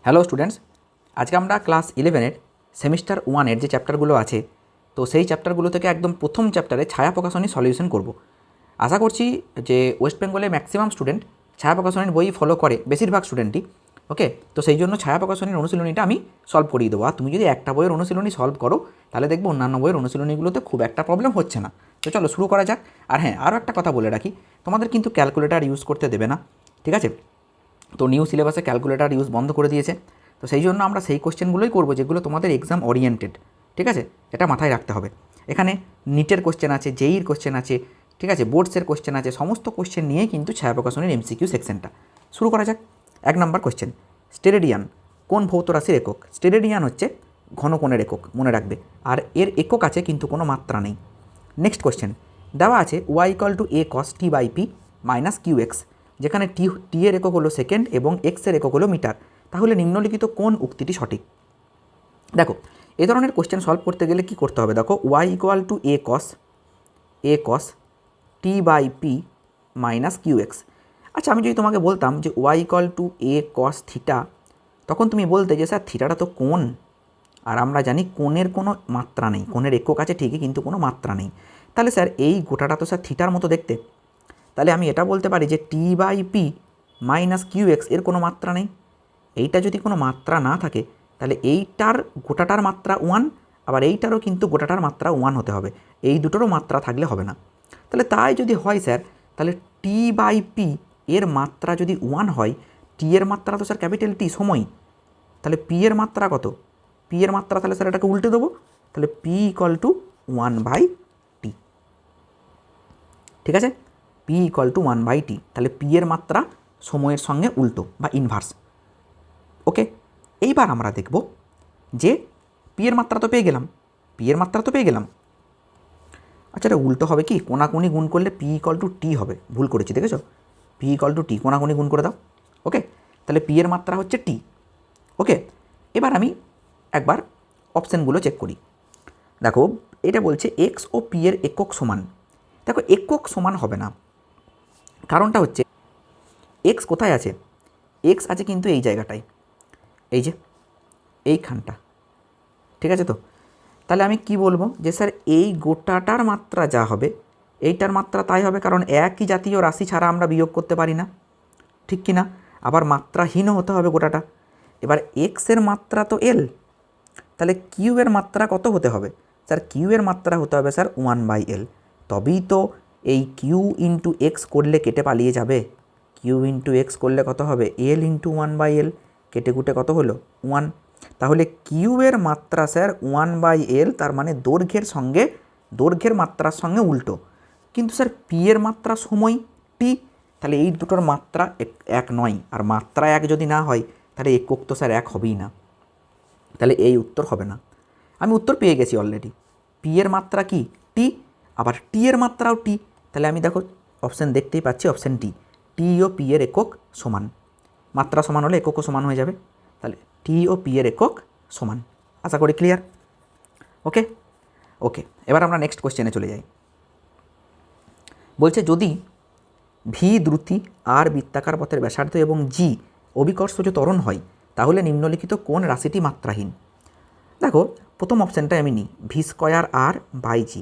Hello students, আজকে আমরা class 11-এর semester 1-এর যে চ্যাপ্টারগুলো আছে, তো সেই চ্যাপ্টারগুলো থেকে একদম প্রথম চ্যাপ্টারে ছায়া প্রকাশনী সলিউশন করব। আশা করছি যে ওয়েস্ট বেঙ্গলে ম্যাক্সিমাম স্টুডেন্ট ছায়া প্রকাশনীর বই ফলো করে, বেশিরভাগ স্টুডেন্টই। ওকে, তো সেই জন্য ছায়া প্রকাশনীর অনুশীলনীটা আমি সলভ করিয়ে দেবো। আর তুমি যদি একটা বইয়ের অনুশীলনী সলভ করো, তাহলে দেখবো অন্যান্য বইয়ের অনুশীলনীগুলোতে খুব একটা প্রবলেম হচ্ছে না। তো চলো শুরু করা যাক। আর হ্যাঁ, আরও একটা কথা বলে রাখি, তোমাদের কিন্তু ক্যালকুলেটার ইউজ করতে দেবে না, ঠিক আছে? তো নিউ সিলেবাসে ক্যালকুলেটার ইউজ বন্ধ করে দিয়েছে। তো সেই জন্য আমরা সেই কোশ্চেনগুলোই করবো যেগুলো তোমাদের এক্সাম ওরিয়েন্টেড, ঠিক আছে? এটা মাথায় রাখতে হবে। এখানে নিটের কোশ্চেন আছে, জেইর কোশ্চেন আছে, ঠিক আছে, বোর্ডসের কোশ্চেন আছে, সমস্ত কোশ্চেন নিয়েই কিন্তু ছায়া প্রকাশনের এমসিকিউ সেকশনটা। শুরু করা যাক। 1 নম্বর কোশ্চেন, স্টেরেডিয়ান কোন ভৌত রাশির একক? স্টেরেডিয়ান হচ্ছে ঘনকোণের একক, মনে রাখবে। আর এর একক আছে কিন্তু কোনো মাত্রা নেই। নেক্সট কোশ্চেন, দেওয়া আছে y = a cos t by P minus Q X, যেখানে টি এর একক হলো সেকেন্ড এবং এক্স এর একক হলো মিটার। তাহলে নিম্নলিখিত কোন উক্তিটি সঠিক? দেখো, এই ধরনের কোশ্চেন সলভ করতে গেলে কি করতে হবে? দেখো, y = a cos t by P minus Q X. আচ্ছা, আমি যদি তোমাকে বলতাম যে y = a cos থিটা, তখন তুমি বলতে যে স্যার থিটাটা তো কোণ, আর আমরা জানি কোণের কোনো মাত্রা নেই। কোণের একক আছে ঠিকই, কিন্তু কোনো মাত্রা নেই। তাহলে স্যার এই গোটাটা তো স্যার থিটার মতো দেখতে। তাহলে আমি এটা বলতে পারি যে T by P minus Q X এর কোনো মাত্রা নেই। এইটা যদি কোনো মাত্রা না থাকে, তাহলে এইটার গোটাটার মাত্রা 1, আবার এইটারও কিন্তু গোটাটার মাত্রা 1 হতে হবে। এই দুটোরও মাত্রা থাকলে হবে না। তাহলে তাই যদি হয় স্যার, তাহলে টি বাই পি এর মাত্রা যদি 1 হয়, টি এর মাত্রা তো স্যার ক্যাপিটাল টি সময়, তাহলে পি এর মাত্রা কত? পি এর মাত্রা, তাহলে স্যার এটাকে উল্টে দেবো, তাহলে পি = 1/t, ঠিক আছে? পি = 1/t, তাহলে পি এর মাত্রা সময়ের সঙ্গে উল্টো বা ইনভার্স। ওকে, এইবার আমরা দেখব যে পি এর মাত্রা তো পেয়ে গেলাম, আচ্ছা, এটা উল্টো হবে কি? কোনাকুনি গুণ করলে পি = টি হবে। ভুল করেছি, দেখেছো? পি = টি, কোনাকুনি গুণ করে দাও। ওকে, তাহলে পি এর মাত্রা হচ্ছে টি। ওকে, এবার আমি একবার অপশানগুলো চেক করি। দেখো, এটা বলছে এক্স ও পি এর একক সমান। দেখো, একক সমান হবে না, কারণটা হচ্ছে এক্স কোথায় আছে? এক্স আছে কিন্তু এই জায়গাটায়, এই যে এইখানটা, ঠিক আছে? তো তাহলে আমি কি বলবো যে স্যার এই গোটাটার মাত্রা যা হবে, এইটার মাত্রা তাই হবে, কারণ একই জাতীয় রাশি ছাড়া আমরা বিয়োগ করতে পারি না, ঠিক কি না? আবার মাত্রাহীনও হতে হবে গোটাটা। এবার এক্সের মাত্রা তো এল, তাহলে কিউ এর মাত্রা কত হতে হবে? স্যার কিউ এর মাত্রা হতে হবে স্যার 1/l, তবেই তো এই কিউ ইন্টু এক্স করলে কেটে পালিয়ে যাবে। কিউ ইন্টু এক্স করলে কত হবে? এল ইন্টু 1/l, কেটে কুটে কত হলো? 1। তাহলে কিউ এর মাত্রা স্যার 1/l, তার মানে দৈর্ঘ্যের মাত্রার সঙ্গে উল্টো। কিন্তু স্যার পি এর মাত্রা সময় টি, তাহলে এই দুটোর মাত্রা এক নয়, আর মাত্রা এক যদি না হয়, তাহলে একক তো স্যার এক হবেই না। তাহলে এই উত্তর হবে না। আমি উত্তর পেয়ে গেছি অলরেডি। পি এর মাত্রা কি? টি, আবার টি এর মাত্রাও টি। তাহলে আমি দেখো অপশান দেখতেই পাচ্ছি, অপশান টি, টি ও পি এর একক সমান। মাত্রা সমান হলে এককও সমান হয়ে যাবে। তাহলে টি ও পি এর একক সমান। আশা করি ক্লিয়ার। ওকে ওকে, এবার আমরা নেক্সট কোশ্চেনে চলে যাই। বলছে যদি ভি দ্রুতি, আর বৃত্তাকার পথের ব্যাসার্ধ এবং জি অভিকর্ষজ ত্বরণ হয়, তাহলে নিম্নলিখিত কোন রাশিটি মাত্রাহীন? দেখো, প্রথম অপশানটাই আমি নিই, v²r/g,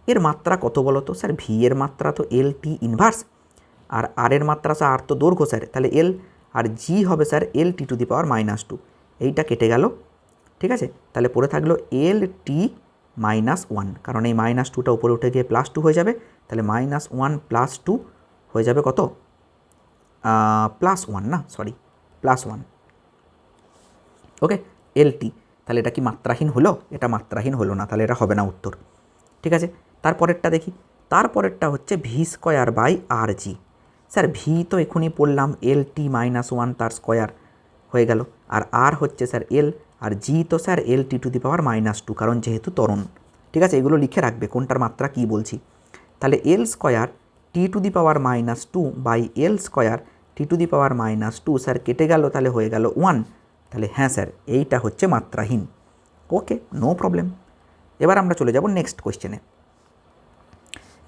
এর মাত্রা কত বলো তো? স্যার ভি এর মাত্রা তো এল টি ইনভার্স, আর আর এর মাত্রা স্যার আর তো দৈর্ঘ্য স্যার, তাহলে এল, আর জি হবে স্যার LT⁻²। এইটা কেটে গেল, ঠিক আছে? তাহলে পড়ে থাকলো LT-1, কারণ এই -2টা উপরে উঠে গিয়ে +2 হয়ে যাবে, তাহলে -1 + 2 হয়ে যাবে কত? +1 না, সরি, +1। ওকে, LT, তাহলে এটা কি মাত্রাহীন হলো? এটা মাত্রাহীন হলো না, তাহলে এটা হবে না উত্তর, ঠিক আছে? তারপরেরটা দেখি। তারপরেরটা হচ্ছে v²/rg। স্যার ভি তো এখনই পড়লাম, LT-1 তার স্কোয়ার হয়ে গেল, আর আর হচ্ছে স্যার এল, আর জি তো স্যার LT⁻², কারণ যেহেতু ত্বরণ, ঠিক আছে? এগুলো লিখে রাখবে কোনটার মাত্রা কী বলছি। তাহলে L² T⁻² T⁻² স্যার কেটে গেল, তাহলে হয়ে গেল 1। তাহলে হ্যাঁ স্যার, এইটা হচ্ছে মাত্রাহীন। ওকে, নো প্রবলেম। এবার আমরা চলে যাব নেক্সট কোয়েশ্চেনে।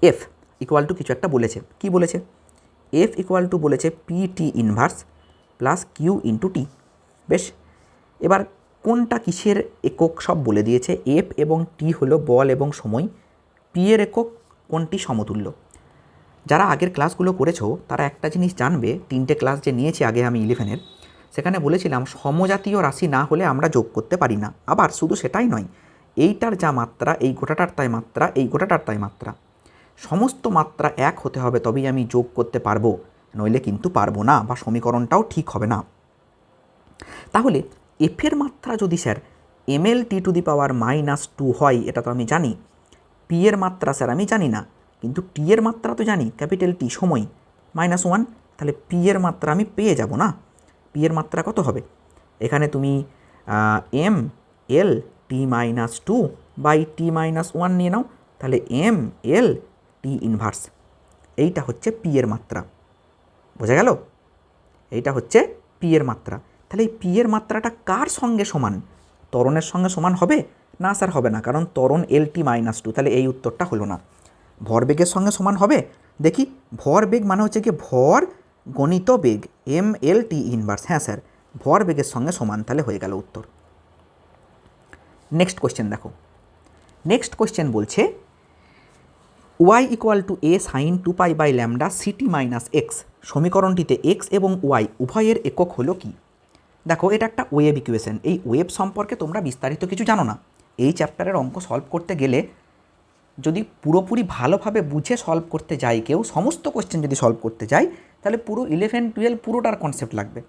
এফ ইকুয়াল টু কিছু একটা বলেছে, কি বলেছে? এফ ইকুয়াল টু বলেছে PT inverse plus Q into T. বেশ, এবার কোনটা কিসের একক সব বলে দিয়েছে। এফ এবং টি হলো বল এবং সময়, পি এর একক কোনটি সমতুল্য। যারা আগের ক্লাসগুলো করেছো তারা একটা জিনিস জানবে, 3টে ক্লাস যে নিয়েছি আগে আমি 11-এর, সেখানে বলেছিলাম সমজাতীয় রাশি না হলে আমরা যোগ করতে পারি না। আবার শুধু সেটাই নয়, এইটার যা মাত্রা, এই গোটাটার তাই মাত্রা, এই গোটাটার তাই মাত্রা, সমস্ত মাত্রা এক হতে হবে তবেই আমি যোগ করতে পারবো, নইলে কিন্তু পারবো না, বা সমীকরণটাও ঠিক হবে না। তাহলে এফের মাত্রা যদি স্যার mL(t⁻²) হয়, এটা তো আমি জানি। পি এর মাত্রা স্যার আমি জানি না, কিন্তু টি এর মাত্রা তো জানি, ক্যাপিটাল টি সময় -1, তাহলে পি এর মাত্রা আমি পেয়ে যাব না। পি এর মাত্রা কত হবে, এখানে তুমি mL(t⁻²) নিয়ে নাও, তাহলে mL(t⁻). এইটা হচ্ছে পি এর মাত্রা, বোঝা গেল? এইটা হচ্ছে পি এর মাত্রা। তাহলে এই পি এর মাত্রাটা কার সঙ্গে সমান? ত্বরণের সঙ্গে সমান হবে না স্যার? হবে না, কারণ ত্বরণ L(t⁻²), তাহলে এই উত্তরটা হলো না। ভরবেগের সঙ্গে সমান হবে, দেখি ভরবেগ মানে হচ্ছে কি ভর গণিত বেগ, mL(t⁻). হ্যাঁ স্যার, ভরবেগের সঙ্গে সমান, তাহলে হয়ে গেল উত্তর। নেক্সট কোয়েশ্চেন দেখো, নেক্সট কোয়েশ্চেন বলছে y = a sin 2π/λ ct-x, সমীকরণটিতে x এবং y উভয়ের একক হলো কি? দেখো এটা একটা ওয়েভ ইকুয়েশন। এই ওয়েভ সম্পর্কে তোমরা বিস্তারিত কিছু জানো না। এই চ্যাপ্টারের অঙ্ক সলভ করতে গেলে যদি পুরোপুরি ভালোভাবে বুঝে সলভ করতে যাই কেউ, সমস্ত কোয়েশ্চেন যদি সলভ করতে যাই, তাহলে পুরো 11-12 পুরোটার কনসেপ্ট লাগবে।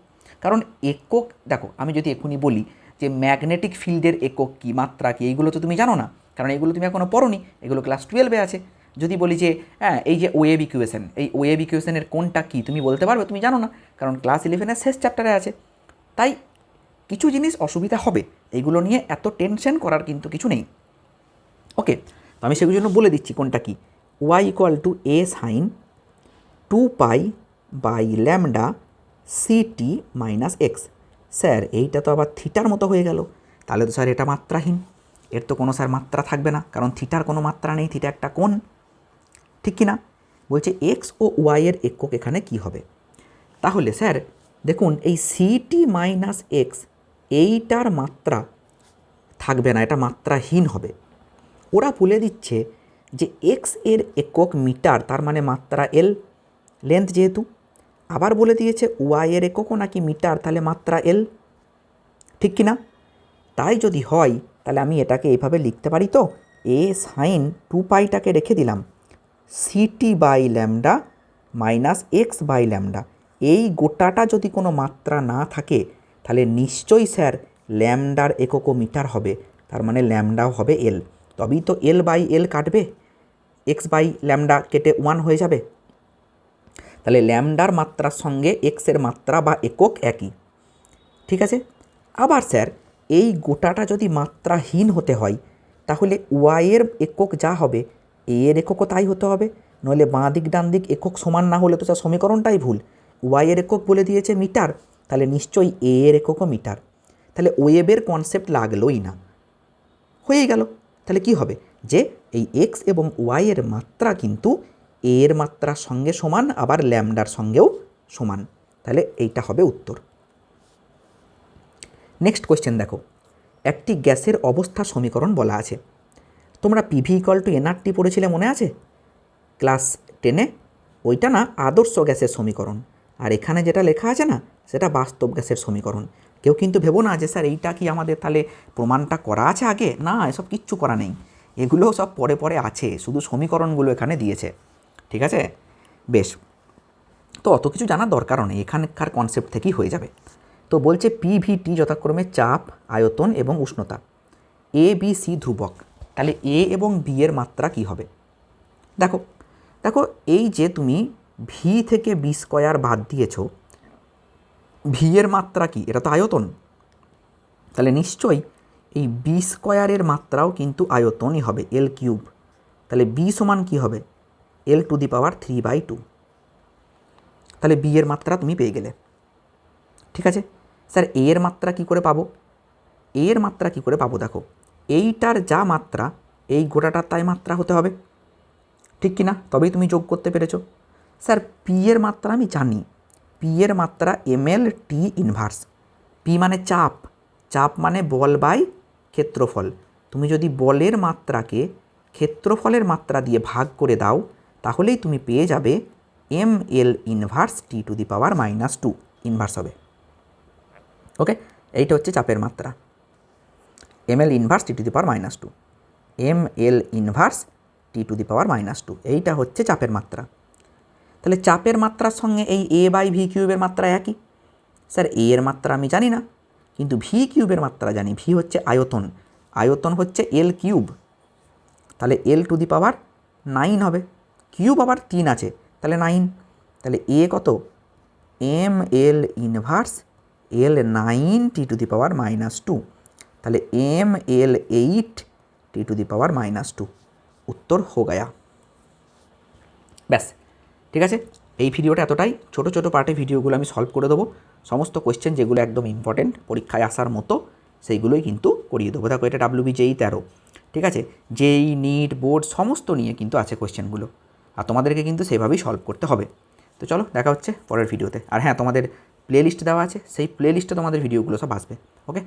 কারণ একক, দেখো আমি যদি এখনই বলি যে ম্যাগনেটিক ফিল্ডের একক কী, মাত্রা কী, এইগুলো তো তুমি জানো না, কারণ এইগুলো তুমি এখনও পড়োনি, এগুলো ক্লাস 12-এ আছে। যদি বলি যে হ্যাঁ এই যে ওয়েভ ইকুয়েশন, এই ওয়েভ ইকুয়েশনের কোনটা কী তুমি বলতে পারবে? তুমি জানো না, কারণ ক্লাস 11-এর শেষ চ্যাপ্টারে আছে। তাই কিছু জিনিস অসুবিধা হবে, এইগুলো নিয়ে এত টেনশন করার কিন্তু কিছু নেই। ওকে, তো আমি সেগুলোর জন্য বলে দিচ্ছি কোনটা কি। y = a sin 2π/λ ct-x। Sir এইটা তো আবার থিটার মতো হয়ে গেল, তাহলে তো স্যার এটা মাত্রাহীন, এর তো কোনো স্যার মাত্রা থাকবে না, কারণ থিটার কোনো মাত্রা নেই, থিটা একটা কোণ, ঠিক কি না? বলছে এক্স ও ওয়াই এর একক এখানে কি হবে? তাহলে স্যার দেখুন এই ct-x এইটার মাত্রা থাকবে না, এটা মাত্রাহীন হবে। ওরা বলে দিচ্ছে যে এক্স এর একক মিটার, তার মানে মাত্রা এল, লেন্থ যেহেতু। আবার বলে দিয়েছে ওয়াই এর এককও নাকি মিটার, তাহলে মাত্রা এল, ঠিক কি না? তাই যদি হয় তাহলে আমি এটাকে এইভাবে লিখতে পারি, তো a sin 2πটাকে রেখে দিলাম ct/λ -x/λ। এই গোটাটা যদি কোনো মাত্রা না থাকে তাহলে নিশ্চয়ই স্যার ল্যামডার এককও মিটার হবে, তার মানে ল্যামডাও হবে এল, তবেই তো L/L কাটবে, x/λ কেটে 1 হয়ে যাবে। তাহলে ল্যামডার মাত্রার সঙ্গে এক্সের মাত্রা বা একক একই, ঠিক আছে? আবার স্যার এই গোটাটা যদি মাত্রাহীন হতে হয় তাহলে ওয়াইয়ের একক যা হবে এ এর এককও তাই হতে হবে, নইলে বাঁ দিক ডান দিক একক সমান না হলে তো স্যার সমীকরণটাই ভুল। ওয়াইয়ের একক বলে দিয়েছে মিটার, তাহলে নিশ্চয়ই এ এর এককও মিটার, তাহলে ওয়েবের কনসেপ্ট লাগলোই না, হয়েই গেল। তাহলে কি হবে যে এই এক্স এবং ওয়াইয়ের মাত্রা কিন্তু এ এর মাত্রার সঙ্গে সমান, আবার ল্যামডার সঙ্গেও সমান, তাহলে এইটা হবে উত্তর। নেক্সট কোয়েশ্চেন দেখো, একটি গ্যাসের অবস্থা সমীকরণ বলা আছে। তোমরা পিভি = nRT পড়েছিলে, মনে আছে ক্লাস 10-এ? ওইটা না আদর্শ গ্যাসের সমীকরণ, আর এখানে যেটা লেখা আছে না সেটা বাস্তব গ্যাসের সমীকরণ। কেউ কিন্তু ভেবো না যে স্যার এইটা কি আমাদের তাহলে প্রমাণটা করা আছে আগে, না এসব কিচ্ছু করা নেই, এগুলো সব পরে পরে আছে, শুধু সমীকরণগুলো এখানে দিয়েছে, ঠিক আছে? বেশ, তো অত কিছু জানার দরকারও নেই, এখানকার কনসেপ্ট থেকেই হয়ে যাবে। তো বলছে পিভিটি যথাক্রমে চাপ, আয়তন এবং উষ্ণতা, এ বি সি ধ্রুবক, তাহলে এ এবং বি এর মাত্রা কি হবে? দেখো দেখো এই যে তুমি ভি থেকে বি স্কোয়ার বাদ দিয়েছো, ভি এর মাত্রা কি? এটা তো আয়তন, তাহলে নিশ্চয়ই এই বি স্কোয়ারের মাত্রাও কিন্তু আয়তনই হবে, L3। তাহলে বি সমান কি হবে? L⁻³ তাহলে বি এর মাত্রা তুমি পেয়ে গেলে, ঠিক আছে? স্যার এ এর মাত্রা কি করে পাবো? এ এর মাত্রা কি করে পাবো? দেখো এইটার যা মাত্রা এই গোটাটার তাই মাত্রা হতে হবে, ঠিক কি না? তবেই তুমি যোগ করতে পেরেছো। স্যার পি এর মাত্রা আমি জানি, পি এর মাত্রা mL(t⁻), পি মানে চাপ, চাপ মানে বল বাই ক্ষেত্রফল। তুমি যদি বলের মাত্রাকে ক্ষেত্রফলের মাত্রা দিয়ে ভাগ করে দাও তাহলেই তুমি পেয়ে যাবে ml ইনভার্স T⁻⁻2 ইনভার্স হবে। ওকে, এইটা হচ্ছে চাপের মাত্রা ml inverse T⁻⁻2, ml inverse T⁻⁻2, এইটা হচ্ছে চাপের মাত্রা। তাহলে চাপের মাত্রার সঙ্গে এই a/v কিউবের মাত্রা একই। স্যার a এর মাত্রা আমি জানি না, কিন্তু ভি কিউবের মাত্রা জানি। ভি হচ্ছে আয়তন, আয়তন হচ্ছে l কিউব, তাহলে l⁹ হবে। কিউব আবার 3 আছে, তাহলে 9। তাহলে a কত? ml ইনভার্স l9 T⁻⁻2, তাহলে ml8 T⁻⁻2। উত্তর হো গয়া। ব্যাস, ঠিক আছে। এই ভিডিওটা এতটাই। ছোটো ছোটো পার্টে ভিডিওগুলো আমি সলভ করে দেবো। সমস্ত কোয়েশ্চেন যেগুলো একদম ইম্পর্টেন্ট, পরীক্ষায় আসার মতো, সেইগুলোই কিন্তু করিয়ে দেবো। দেখো এটা WBJEE 13, ঠিক আছে। JEE নিট বোর্ড সমস্ত নিয়ে কিন্তু আছে কোয়েশ্চেনগুলো, আর তোমাদেরকে কিন্তু সেভাবেই সলভ করতে হবে। তো চলো দেখা হচ্ছে পরের ভিডিওতে। আর হ্যাঁ, তোমাদের প্লে লিস্ট দেওয়া আছে, সেই প্লে লিস্টে তোমাদের ভিডিওগুলো সব আসবে। ওকে।